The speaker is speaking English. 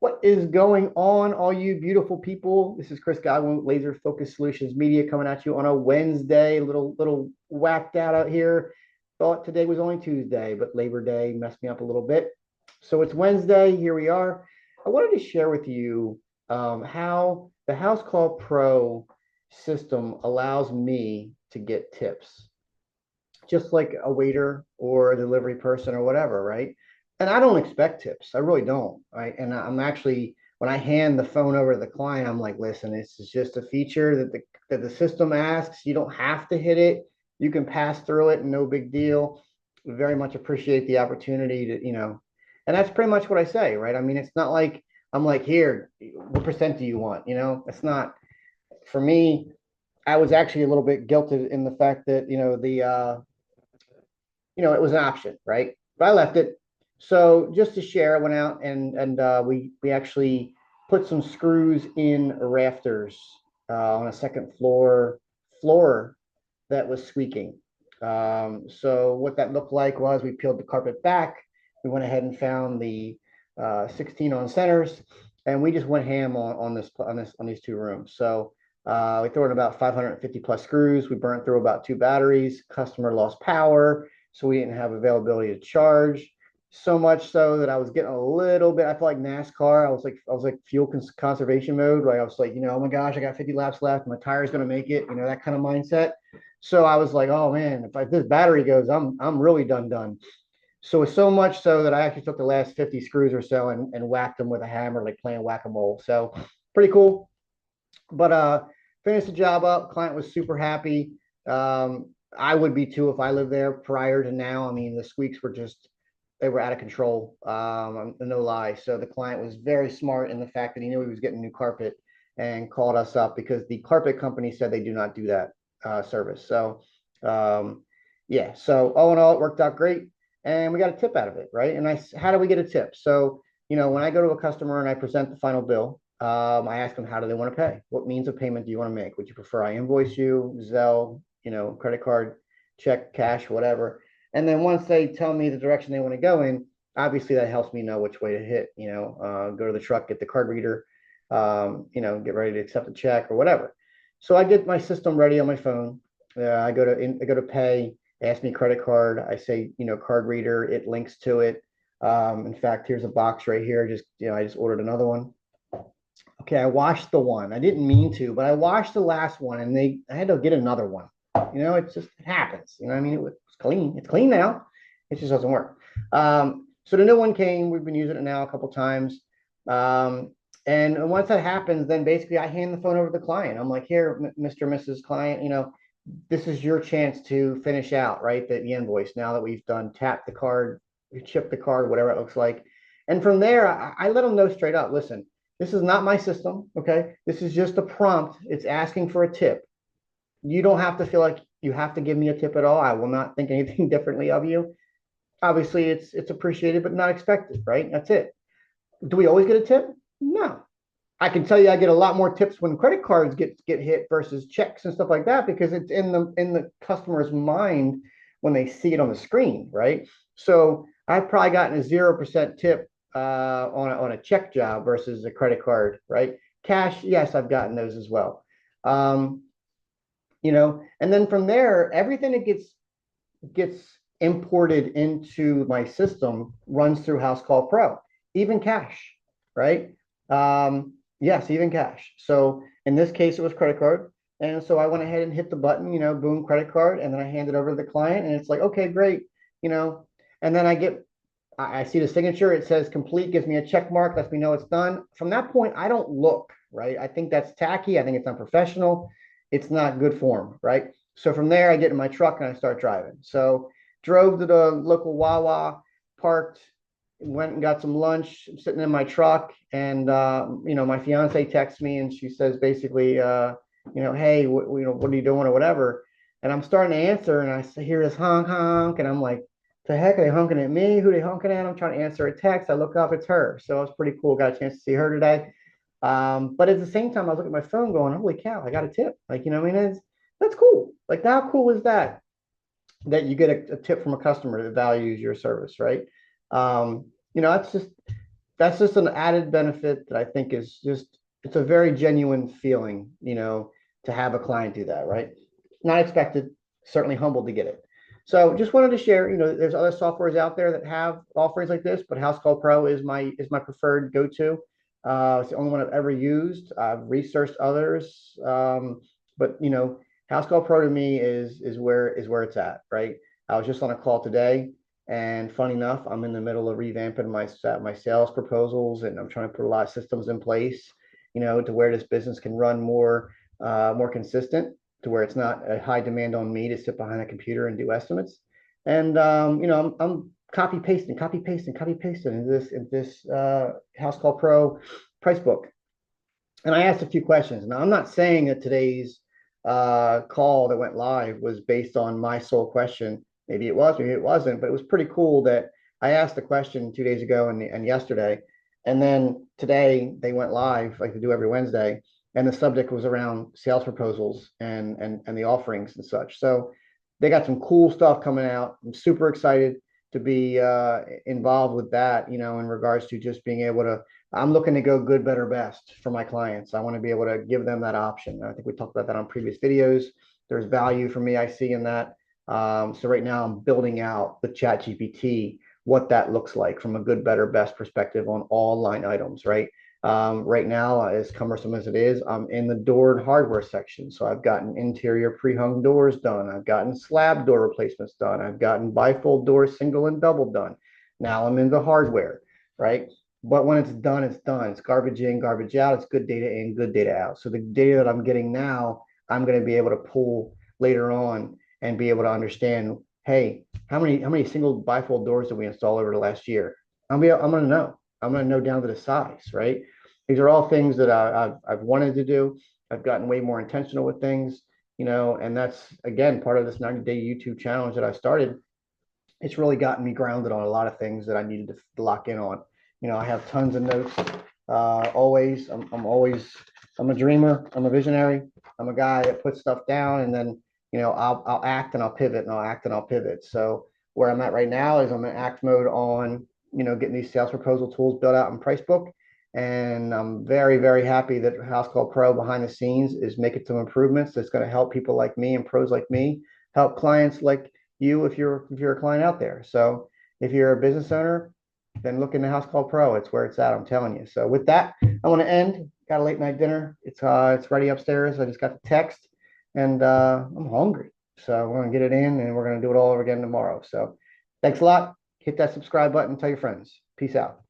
What is going on, all you beautiful people? This is Chris Godwin, Laser Focus Solutions Media, coming at you on a Wednesday. Little whacked out here. Thought today was only Tuesday, but Labor Day messed me up a little bit. So it's Wednesday. Here we are. I wanted to share with you how the Housecall Pro system allows me to get tips, just like a waiter or a delivery person or whatever, right? And I don't expect tips. I really don't, right? And I'm actually, when I hand the phone over to the client, I'm like, listen, this is just a feature that the system asks. You don't have to hit it. You can pass through it, no big deal. We very much appreciate the opportunity to. And that's pretty much what I say, right? I mean, it's not like I'm like, here, what percent do you want? It's not for me. I was actually a little bit guilty in the fact that, it was an option, right? But I left it. So just to share, I went out and we actually put some screws in rafters on a second floor that was squeaking. So what that looked like was we peeled the carpet back. We went ahead and found the 16 on centers, and we just went ham on these two rooms. So we threw in about 550 plus screws. We burnt through about 2 batteries. Customer lost power, so we didn't have availability to charge. So much so that I was getting a little bit. I felt like NASCAR. I was like fuel conservation mode. Like I was like, oh my gosh, I got 50 laps left. My tire's gonna make it. That kind of mindset. So I was like, oh man, if this battery goes, I'm really done. So it's so much so that I actually took the last 50 screws or so and whacked them with a hammer, like playing whack-a-mole. So pretty cool. But finished the job up. Client was super happy. I would be too if I lived there prior to now. I mean, the squeaks were they were out of control. No lie. So the client was very smart in the fact that he knew he was getting new carpet and called us up because the carpet company said they do not do that service. So yeah. So all in all, it worked out great, and we got a tip out of it, right? And how do we get a tip? So when I go to a customer and I present the final bill, I ask them, how do they want to pay? What means of payment do you want to make? Would you prefer I invoice you, Zelle, credit card, check, cash, whatever? And then once they tell me the direction they want to go in, obviously that helps me know which way to hit. Go to the truck, get the card reader, get ready to accept a check or whatever. So I get my system ready on my phone. I go to pay. Ask me credit card. I say card reader. It links to it. In fact, here's a box right here. I just ordered another one. Okay, I washed the one. I didn't mean to, but I washed the last one, and I had to get another one. It happens. I mean, it's clean. It's clean now. It just doesn't work. So the new one came. We've been using it now a couple times. And once that happens, then basically I hand the phone over to the client. I'm like, here, Mr. and Mrs. Client, this is your chance to finish out, right? The invoice. Now that we've done tap the card, chip the card, whatever it looks like. And from there, I let them know straight up, listen, this is not my system. Okay. This is just a prompt. It's asking for a tip. You don't have to feel like you have to give me a tip at all. I will not think anything differently of you. Obviously, it's appreciated, but not expected, right? That's it. Do we always get a tip? No. I can tell you I get a lot more tips when credit cards get hit versus checks and stuff like that, because it's in the customer's mind when they see it on the screen, right? So I've probably gotten a 0% tip on a check job versus a credit card, right? Cash, yes, I've gotten those as well. And then from there, everything that gets imported into my system runs through Housecall Pro, even cash, right? Yes, even cash. So in this case, it was credit card. And so I went ahead and hit the button, boom, credit card. And then I hand it over to the client, and it's like, okay, great. And then I see the signature. It says complete, gives me a check mark, lets me know it's done. From that point, I don't look, right? I think that's tacky. I think it's unprofessional. It's not good form, right? So from there, I get in my truck and I start driving. So drove to the local Wawa, parked, went and got some lunch. I'm sitting in my truck, and my fiance texts me, and she says basically, hey, what are you doing or whatever. And I'm starting to answer, and I hear this honk honk, and I'm like, the heck, are they honking at me? Who are they honking at? I'm trying to answer a text. I look up, it's her. So it was pretty cool. Got a chance to see her today. But at the same time, I was looking at my phone going, holy cow, I got a tip. Like, that's cool. Like, how cool is that you get a tip from a customer that values your service, right? That's just, that's just an added benefit that I think is just, it's a very genuine feeling, to have a client do that, right? Not expected, certainly humbled to get it. So just wanted to share, there's other softwares out there that have offerings like this, but Housecall Pro is my preferred go-to. It's the only one I've ever used. I've researched others, but Housecall Pro to me is where it's at, right? I was just on a call today, and funny enough, I'm in the middle of revamping my sales proposals, and I'm trying to put a lot of systems in place, to where this business can run more consistent, to where it's not a high demand on me to sit behind a computer and do estimates. And I'm copy pasting in this Housecall Pro price book. And I asked a few questions. Now, I'm not saying that today's call that went live was based on my sole question. Maybe it was, maybe it wasn't, but it was pretty cool that I asked the question 2 days ago and yesterday. And then today they went live like they do every Wednesday. And the subject was around sales proposals and the offerings and such. So they got some cool stuff coming out. I'm super excited to be involved with that, in regards to just being able to, I'm looking to go good, better, best for my clients. I want to be able to give them that option. I think we talked about that on previous videos. There's value for me, I see in that. So right now I'm building out with ChatGPT what that looks like from a good, better, best perspective on all line items, right? Right now, as cumbersome as it is, I'm in the door and hardware section. So I've gotten interior pre-hung doors done. I've gotten slab door replacements done. I've gotten bifold doors, single and double done. Now I'm in the hardware, right? But when it's done, it's done. It's garbage in, garbage out. It's good data in, good data out. So the data that I'm getting now, I'm going to be able to pull later on and be able to understand, hey, how many single bifold doors did we install over the last year? I'm going to know. I'm going to know down to the size, right? These are all things that I've wanted to do. I've gotten way more intentional with things, and that's, again, part of this 90-day YouTube challenge that I started. It's really gotten me grounded on a lot of things that I needed to lock in on. I have tons of notes. Always, I'm a dreamer. I'm a visionary. I'm a guy that puts stuff down, and then, I'll act and I'll pivot and I'll act and I'll pivot. So where I'm at right now is I'm in act mode on, getting these sales proposal tools built out in Pricebook. And I'm very, very happy that Housecall Pro behind the scenes is making some improvements that's going to help people like me and pros like me help clients like you if you're a client out there. So if you're a business owner, then look into Housecall Pro. It's where it's at, I'm telling you. So with that, I want to end. Got a late night dinner. It's ready upstairs. I just got the text, and I'm hungry. So we're gonna get it in, and we're gonna do it all over again tomorrow. So thanks a lot. Hit that subscribe button. Tell your friends. Peace out.